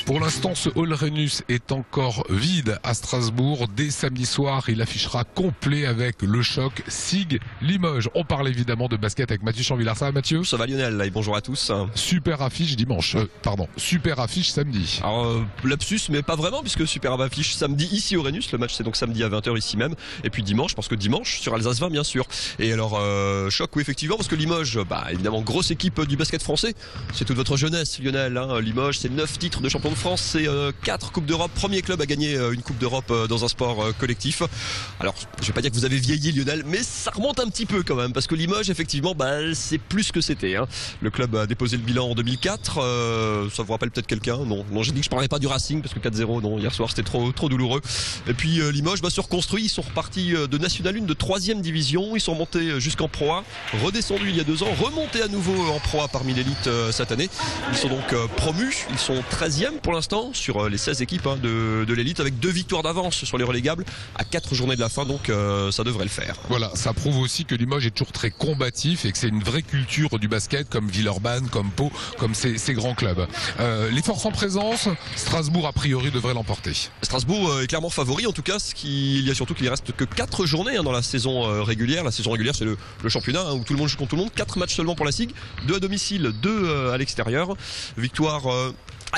Pour l'instant, ce hall Rhenus est encore vide à Strasbourg. Dès samedi soir, il affichera complet avec le choc SIG-Limoges. On parle évidemment de basket avec Mathieu Chanvillard. Ça va, Mathieu? Ça va, Lionel, et bonjour à tous. Super affiche dimanche. Super affiche samedi. Alors, lapsus, mais pas vraiment, puisque super affiche samedi ici au Rhenus. Le match, c'est donc samedi à 20h ici même. Et puis dimanche, parce que dimanche, sur Alsace 20, bien sûr. Et alors, choc, oui, effectivement, parce que Limoges, évidemment, grosse équipe du basket français. C'est toute votre jeunesse, Lionel. Limoges, c'est 9 titres de champion de France, c'est 4 Coupes d'Europe. Premier club à gagner une Coupe d'Europe dans un sport collectif. Alors, je vais pas dire que vous avez vieilli, Lionel, mais ça remonte un petit peu quand même, parce que Limoges, effectivement, c'est plus que c'était. Le club a déposé le bilan en 2004. Ça vous rappelle peut-être quelqu'un? Non, j'ai dit que je parlais pas du Racing, parce que 4-0, non, hier soir, c'était trop douloureux. Et puis Limoges se reconstruit. Ils sont repartis de National 1, de 3e division. Ils sont montés jusqu'en Pro A, redescendus il y a 2 ans, remontés à nouveau en Pro A parmi l'élite cette année. Ils sont donc promus. Ils sont 13e pour l'instant sur les 16 équipes de l'élite, avec 2 victoires d'avance sur les relégables à 4 journées de la fin, donc ça devrait le faire. Voilà, ça prouve aussi que Limoges est toujours très combatif et que c'est une vraie culture du basket, comme Villeurbanne, comme Pau, comme ces grands clubs. Les forces en présence, Strasbourg a priori devrait l'emporter. Strasbourg est clairement favori, en tout cas. Il y a surtout qu'il ne reste que 4 journées dans la saison régulière. La saison régulière, c'est le championnat où tout le monde joue contre tout le monde. 4 matchs seulement pour la SIG, 2 à domicile, 2 à l'extérieur. Victoire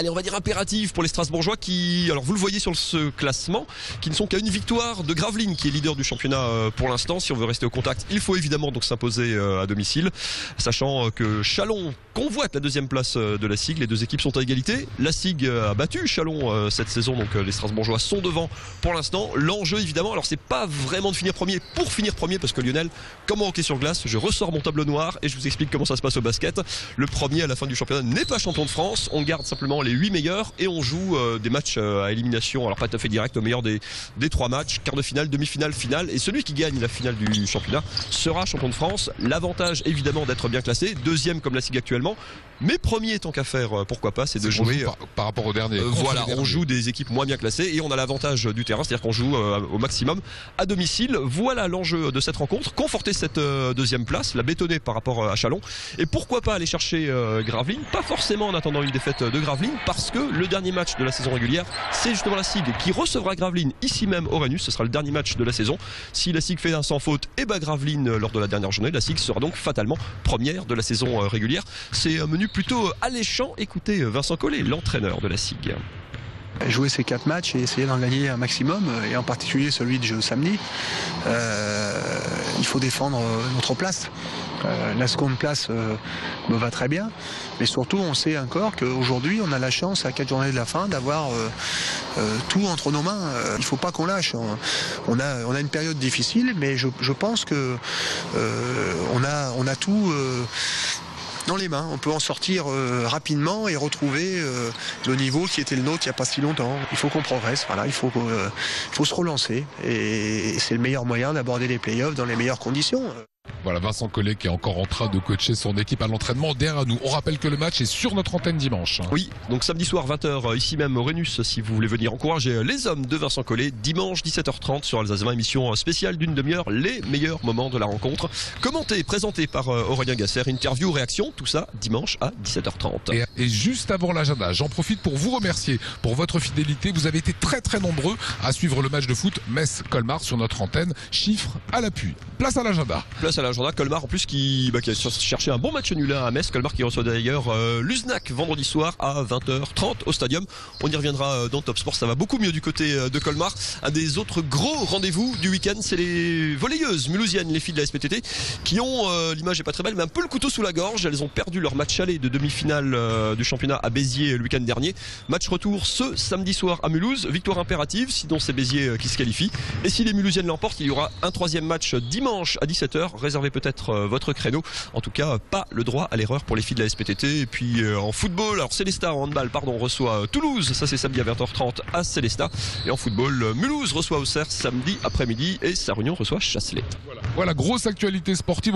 on va dire impérative pour les Strasbourgeois qui, alors vous le voyez sur ce classement, qui ne sont qu'à une victoire de Gravelines, qui est leader du championnat pour l'instant. Si on veut rester au contact, il faut évidemment donc s'imposer à domicile, sachant que Châlons convoite la 2e place de la SIG. Les 2 équipes sont à égalité. La SIG a battu Châlons cette saison, donc les Strasbourgeois sont devant pour l'instant. L'enjeu évidemment, alors c'est pas vraiment de finir premier pour finir premier, parce que Lionel, comme en hockey sur glace, je ressors mon tableau noir et je vous explique comment ça se passe au basket. Le premier à la fin du championnat n'est pas champion de France. On garde simplement les 8 meilleurs et on joue des matchs à élimination, alors pas tout à fait direct, au meilleur des 3 matchs, quart de finale, demi-finale, finale, et celui qui gagne la finale du championnat sera champion de France. L'avantage évidemment d'être bien classé, 2e comme la SIG actuellement, mais premier tant qu'à faire, pourquoi pas, c'est de jouer par rapport au dernier. Voilà, on joue des équipes moins bien classées et on a l'avantage du terrain, c'est-à-dire qu'on joue au maximum à domicile. Voilà l'enjeu de cette rencontre, conforter cette 2e place, la bétonner par rapport à Châlons, et pourquoi pas aller chercher Gravelines, pas forcément en attendant une défaite de Gravelines, parce que le dernier match de la saison régulière, c'est justement la SIG qui recevra Gravelines ici même au Rhenus. Ce sera le dernier match de la saison. Si la SIG fait un sans faute, et Gravelines lors de la dernière journée, la SIG sera donc fatalement première de la saison régulière. C'est un menu plutôt alléchant. Écoutez Vincent Collet, l'entraîneur de la SIG. Jouer ces 4 matchs et essayer d'en gagner un maximum, et en particulier celui de samedi. Il faut défendre notre place. La 2e place me va très bien, mais surtout on sait encore qu'aujourd'hui on a la chance à 4 journées de la fin d'avoir tout entre nos mains. Il ne faut pas qu'on lâche. On a une période difficile, mais je pense que on a tout dans les mains. On peut en sortir rapidement et retrouver le niveau qui était le nôtre il n'y a pas si longtemps. Il faut qu'on progresse, voilà, il faut se relancer, et c'est le meilleur moyen d'aborder les playoffs dans les meilleures conditions. Voilà, Vincent Collet qui est encore en train de coacher son équipe à l'entraînement derrière nous. On rappelle que le match est sur notre antenne dimanche. Oui, donc samedi soir 20h ici même au Rhenus, si vous voulez venir encourager les hommes de Vincent Collet. Dimanche 17h30 sur Alsace 20, émission spéciale d'une demi-heure, les meilleurs moments de la rencontre. Commenté, présenté par Aurélien Gasser, interview, réaction, tout ça dimanche à 17h30. Et juste avant l'agenda, j'en profite pour vous remercier pour votre fidélité. Vous avez été très nombreux à suivre le match de foot Metz-Colmar sur notre antenne. Chiffres à l'appui. Place à l'agenda. Place à l'agenda. Colmar en plus qui a cherché un bon match nul à Metz. Colmar qui reçoit d'ailleurs Luznac vendredi soir à 20h30 au Stadium. On y reviendra dans Top Sport. Ça va beaucoup mieux du côté de Colmar. Un des autres gros rendez-vous du week-end, c'est les volleyeuses mulhousiennes, les filles de la SPTT, qui ont, l'image est pas très belle, mais un peu le couteau sous la gorge. Elles ont perdu leur match aller de demi-finale du championnat à Béziers le week-end dernier. Match retour ce samedi soir à Mulhouse. Victoire impérative, sinon c'est Béziers qui se qualifie. Et si les mulhousiennes l'emportent, il y aura un 3e match dimanche à 17h. Réservez peut-être votre créneau. En tout cas, pas le droit à l'erreur pour les filles de la SPTT. Et puis en football, alors Célestat en handball, reçoit Toulouse. Ça c'est samedi à 20h30 à Célestat. Et en football, Mulhouse reçoit Auxerre samedi après-midi et Sarre-Union reçoit Chasselet. Voilà, grosse actualité sportive.